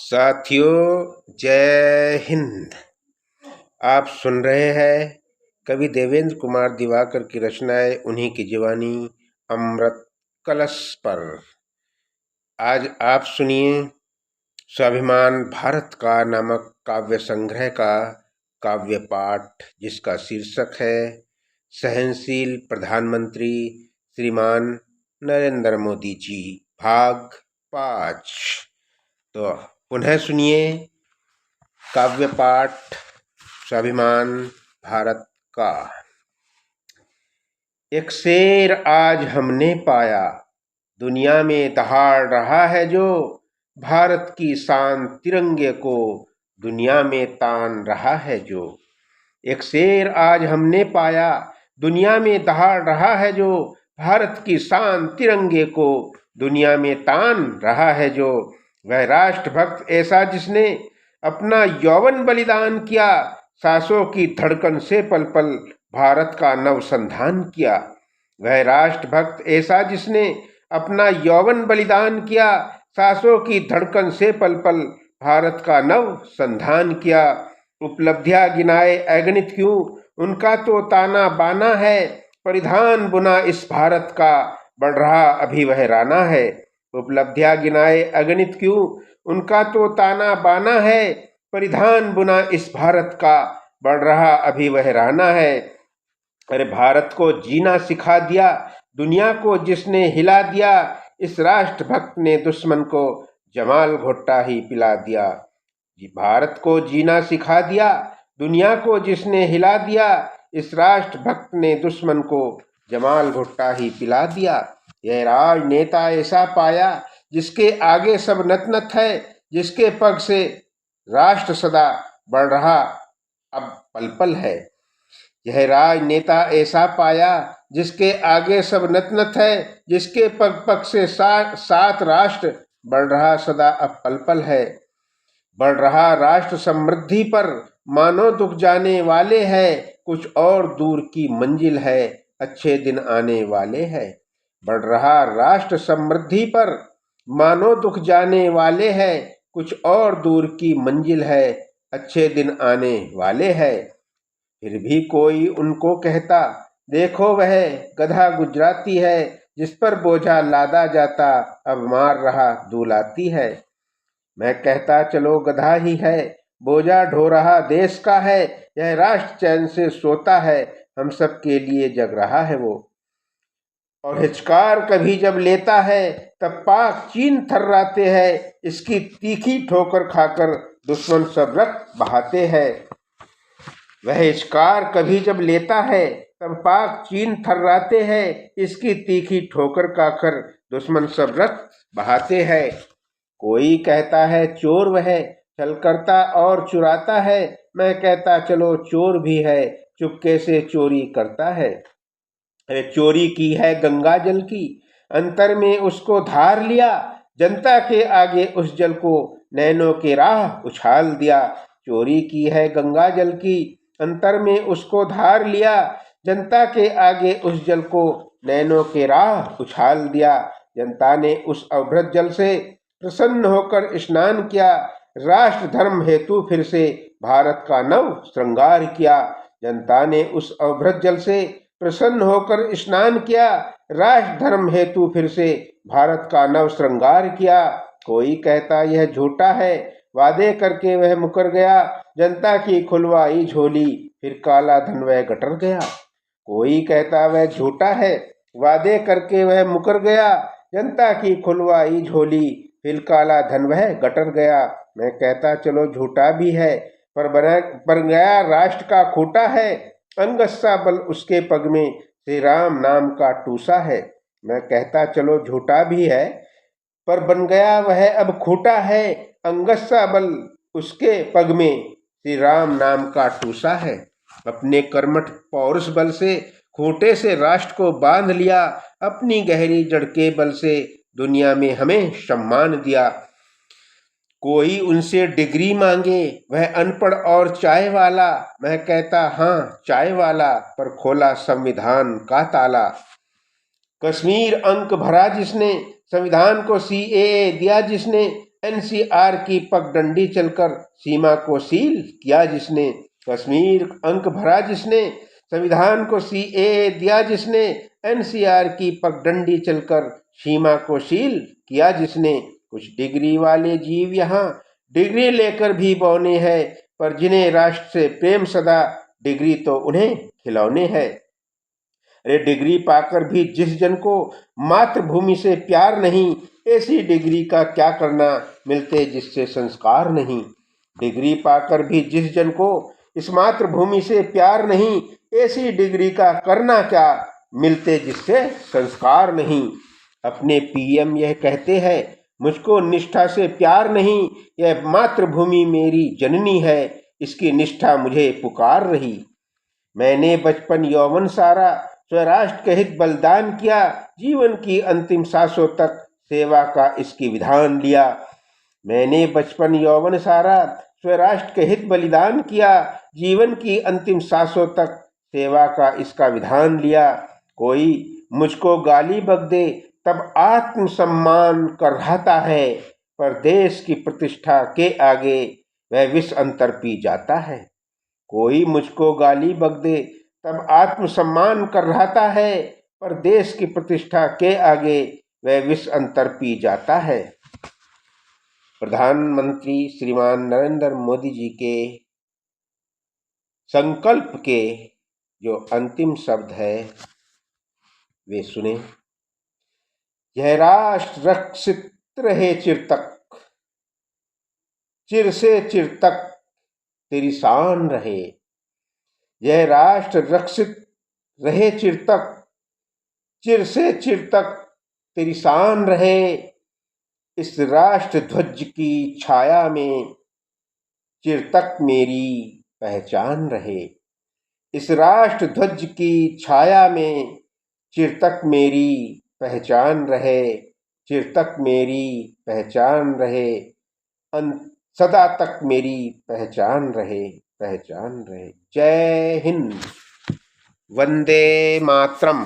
साथियों, जय हिंद। आप सुन रहे हैं कवि देवेंद्र कुमार दिवाकर की रचनाएं, उन्हीं की जीवानी अमृत कलश पर। आज आप सुनिए स्वाभिमान भारत का नामक काव्य संग्रह का काव्य पाठ, जिसका शीर्षक है सहनशील प्रधानमंत्री श्रीमान नरेंद्र मोदी जी, भाग 5। तो पुनः सुनिए काव्य पाठ स्वाभिमान भारत का। एक शेर आज हमने पाया, दुनिया में दहाड़ रहा है जो, भारत की शान तिरंगे को दुनिया में तान रहा है जो। एक शेर आज हमने पाया, दुनिया में दहाड़ रहा है जो, भारत की शान तिरंगे को दुनिया में तान रहा है जो। वह राष्ट्रभक्त ऐसा जिसने अपना यौवन बलिदान किया, सांसों की धड़कन से पल पल भारत का नवसंधान किया। वह राष्ट्रभक्त ऐसा जिसने अपना यौवन बलिदान किया, सांसों की धड़कन से पल पल भारत का नवसंधान किया। उपलब्धियां गिनाए अगणित क्यों, उनका तो ताना बाना है, परिधान बुना इस भारत का बढ़ रहा अभी वह राना है। उपलब्धियां गिनाए अगणित क्यों, उनका तो ताना बाना है, परिधान बुना इस भारत का बढ़ रहा अभी वह राना है। अरे भारत को जीना सिखा दिया, दुनिया को जिसने हिला दिया, इस राष्ट्रभक्त ने दुश्मन को जमाल घोट्टा ही पिला दिया। भारत को जीना सिखा दिया, दुनिया को जिसने हिला दिया, इस राष्ट्रभक्त ने दुश्मन को जमाल घोट्टा ही पिला दिया। यह राजनेता ऐसा पाया, जिसके आगे सब नतनत है, जिसके पग से राष्ट्र सदा बढ़ रहा अब पल पल है। यह राजनेता ऐसा पाया, जिसके आगे सब नतनत है, जिसके पग पग से सात राष्ट्र बढ़ रहा सदा अब पल पल है। बढ़ रहा राष्ट्र समृद्धि पर मानो दुख जाने वाले हैं, कुछ और दूर की मंजिल है, अच्छे दिन आने वाले हैं। बढ़ रहा राष्ट्र समृद्धि पर मानो दुख जाने वाले हैं, कुछ और दूर की मंजिल है, अच्छे दिन आने वाले हैं। फिर भी कोई उनको कहता, देखो वह गधा गुजराती है, जिस पर बोझा लादा जाता अब मार रहा दुलाती है। मैं कहता चलो गधा ही है, बोझा ढो रहा देश का है, यह राष्ट्र चैन से सोता है, हम सब के लिए जग रहा है वो। और हिचकार कभी जब लेता है, तब पाक चीन थर्राते हैं, इसकी तीखी ठोकर खाकर दुश्मन सब रक्त बहाते हैं। वह हिचकार कभी जब लेता है, तब पाक चीन थर्राते हैं, इसकी तीखी ठोकर खाकर दुश्मन सब रक्त बहाते हैं। कोई कहता है चोर वह, छल करता और चुराता है, मैं कहता चलो चोर भी है, चुपके से चोरी करता है। अरे चोरी की है गंगा जल की, अंतर में उसको धार लिया, जनता के आगे उस जल को नैनों के राह उछाल दिया। चोरी की है गंगा जल की, अंतर में उसको धार लिया, जनता के आगे उस जल को नैनों के राह उछाल दिया। जनता ने उस अवभृत जल से प्रसन्न होकर स्नान किया, राष्ट्र धर्म हेतु फिर से भारत का नव श्रृंगार किया। जनता ने उस अवभृत जल से प्रसन्न होकर स्नान किया, राष्ट्र धर्म हेतु फिर से भारत का नव श्रृंगार किया। कोई कहता यह झूठा है, वादे करके वह मुकर गया, जनता की खुलवाई झोली फिर काला धन वह गटर गया। कोई कहता वह झूठा है, वादे करके वह मुकर गया, जनता की खुलवाई झोली फिर काला धन वह गटर गया। मैं कहता चलो झूठा भी है, पर गया राष्ट्र का खूटा है, अंगस्सा बल उसके पग में श्री राम नाम का टूसा है। मैं कहता चलो झूठा भी है, पर बन गया वह अब खूटा है, अंगस्सा बल उसके पग में श्री राम नाम का टूसा है। अपने कर्मठ पौरुष बल से खूंटे से राष्ट्र को बांध लिया, अपनी गहरी जड़ के बल से दुनिया में हमें सम्मान दिया। कोई उनसे डिग्री मांगे, वह अनपढ़ और चाय वाला, मैं कहता हाँ चाय वाला, पर खोला संविधान का ताला। कश्मीर अंक भरा जिसने, संविधान को CAA दिया जिसने, एनसीआर की पगडंडी चलकर सीमा को सील किया जिसने, कश्मीर अंक भरा जिसने, संविधान को सीए दिया जिसने, एनसीआर की पगडंडी चलकर सीमा को सील किया जिसने। कुछ डिग्री वाले जीव यहाँ डिग्री लेकर भी बौने हैं, पर जिन्हें राष्ट्र से प्रेम सदा, डिग्री तो उन्हें खिलौने हैं। अरे डिग्री पाकर भी जिस जन को मातृभूमि से प्यार नहीं, ऐसी डिग्री का क्या करना मिलते जिससे संस्कार नहीं। डिग्री पाकर भी जिस जन को इस मातृभूमि से प्यार नहीं, ऐसी डिग्री का करना क्या मिलते जिससे संस्कार नहीं। अपने पीएम यह कहते हैं, मुझको निष्ठा से प्यार नहीं, यह मातृभूमि मेरी जननी है, इसकी निष्ठा मुझे पुकार रही। मैंने बचपन यौवन सारा स्वराष्ट्र के हित बलिदान किया, जीवन की अंतिम सांसों तक सेवा का इसकी विधान लिया। मैंने बचपन यौवन सारा स्वराष्ट्र के हित बलिदान किया, जीवन की अंतिम सांसों तक सेवा का इसका विधान लिया। कोई मुझको गाली बक दे तब आत्मसम्मान कराता है, पर देश की प्रतिष्ठा के आगे वह विष अंतर पी जाता है। कोई मुझको गाली बक दे तब आत्मसम्मान कराता है, पर देश की प्रतिष्ठा के आगे वह विष अंतर पी जाता है। प्रधानमंत्री श्रीमान नरेंद्र मोदी जी के संकल्प के जो अंतिम शब्द है वे सुने। यह राष्ट्र रक्षित रहे चिर तक, चिर से चिर तक तेरी शान रहे। यह राष्ट्र रक्षित रहे चिर तक, चिर से चिर तक तेरी शान रहे। इस राष्ट्र ध्वज की छाया में चिर तक मेरी पहचान रहे। इस राष्ट्र ध्वज की छाया में चिर तक मेरी पहचान रहे, चिर तक मेरी पहचान रहे, सदा तक मेरी पहचान रहे, पहचान रहे। जय हिंद, वंदे मातरम।